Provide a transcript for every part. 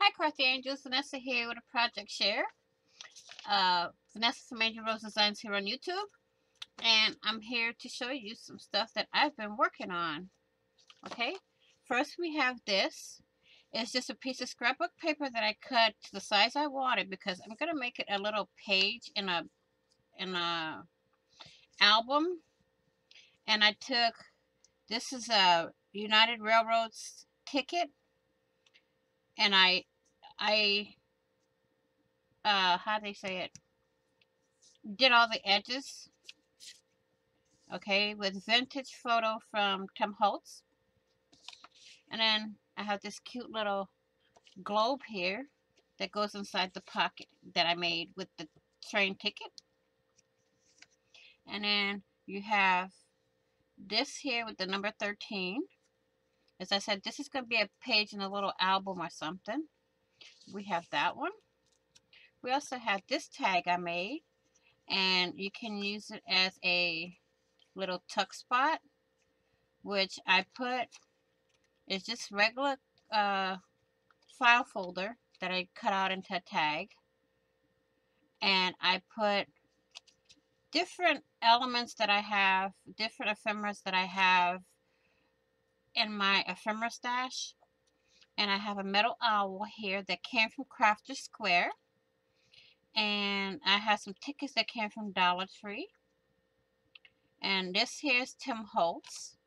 Hi, Crafty Angels. Vanessa here with a project share. Vanessa from AngelRose Designs here on YouTube. And I'm here to show you some stuff that I've been working on. Okay? First we have this. It's just a piece of scrapbook paper that I cut to the size I wanted because I'm going to make it a little page in a album. And I took, this is a United Railroads ticket. And how do they say it? Did all the edges, okay, with vintage photo from Tim Holtz. And then I have this cute little globe here that goes inside the pocket that I made with the train ticket. And then you have this here with the number 13. As I said, this is going to be a page in a little album or something. We have that one. We also have this tag I made, and you can use it as a little tuck spot, which I put is just regular file folder that I cut out into a tag, and I put different elements that I have, different ephemeras that I have in my ephemera stash. And I have a metal owl here that came from Crafter Square, and I have some tickets that came from Dollar Tree, and this here is Tim Holtz.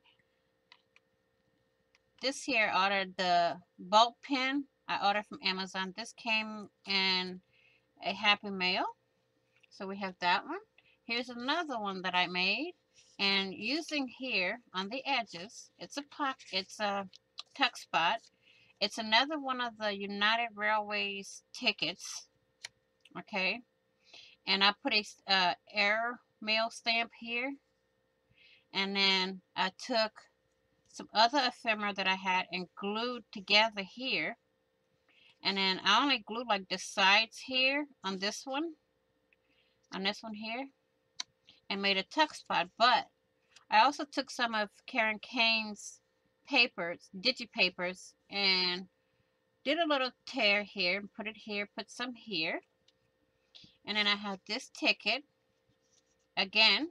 This here I ordered the bulk pen I ordered from Amazon. This came in a Happy Mail, so we have that one. Here's another one that I made, and using here on the edges, it's a tuck spot. It's another one of the United Railways tickets, okay, and I put a air mail stamp here, and then I took some other ephemera that I had and glued together here. And then I only glued like the sides here on this one here, and made a tuck spot. But I also took some of Karen Kane's papers, digipapers, and did a little tear here, put it here, put some here. And then I have this ticket, again,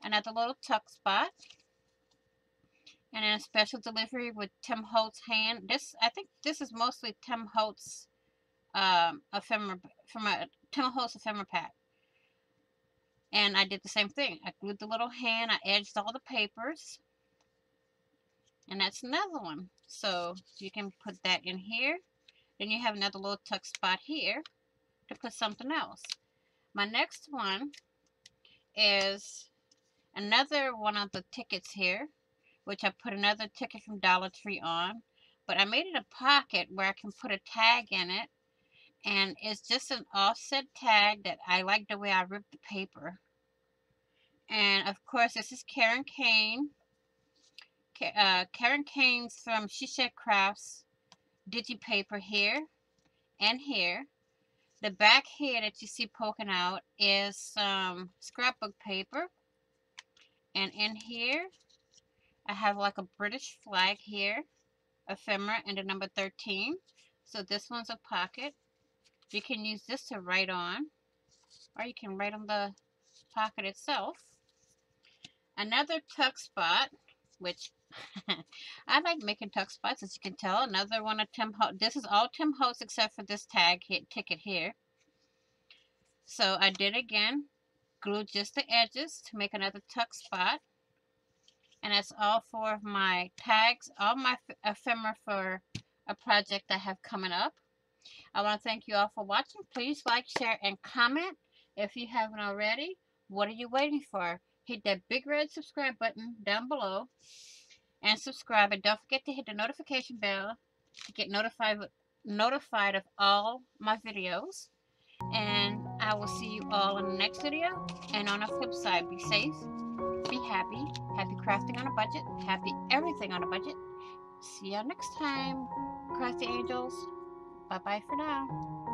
another little tuck spot. And then a special delivery with Tim Holtz hand. I think this is mostly Tim Holtz ephemera, from a Tim Holtz ephemera pack. And I did the same thing. I glued the little hand, I edged all the papers. And that's another one. So you can put that in here. Then you have another little tuck spot here to put something else. My next one is another one of the tickets here, which I put another ticket from Dollar Tree on. But I made it a pocket where I can put a tag in it. And it's just an offset tag that I like the way I ripped the paper. And of course, this is Karen Kane. Karen Kane's from She Shed Crafts digipaper here and here. The back here that you see poking out is some scrapbook paper. And in here, I have like a British flag here, ephemera, and the number 13. So this one's a pocket. You can use this to write on, or you can write on the pocket itself. Another tuck spot, which I like making tuck spots, as you can tell. Another one of Tim Holtz. This is all Tim Holtz except for this ticket here. So I did again, glued just the edges to make another tuck spot. And that's all 4 of my tags, all my ephemera for a project I have coming up. I want to thank you all for watching. Please like, share, and comment if you haven't already. What are you waiting for? Hit that big red subscribe button down below and subscribe. And don't forget to hit the notification bell to get notified of all my videos. And I will see you all in the next video. And on the flip side, be safe, be happy, happy crafting on a budget, happy everything on a budget. See y'all next time, Crafty Angels. Bye-bye for now.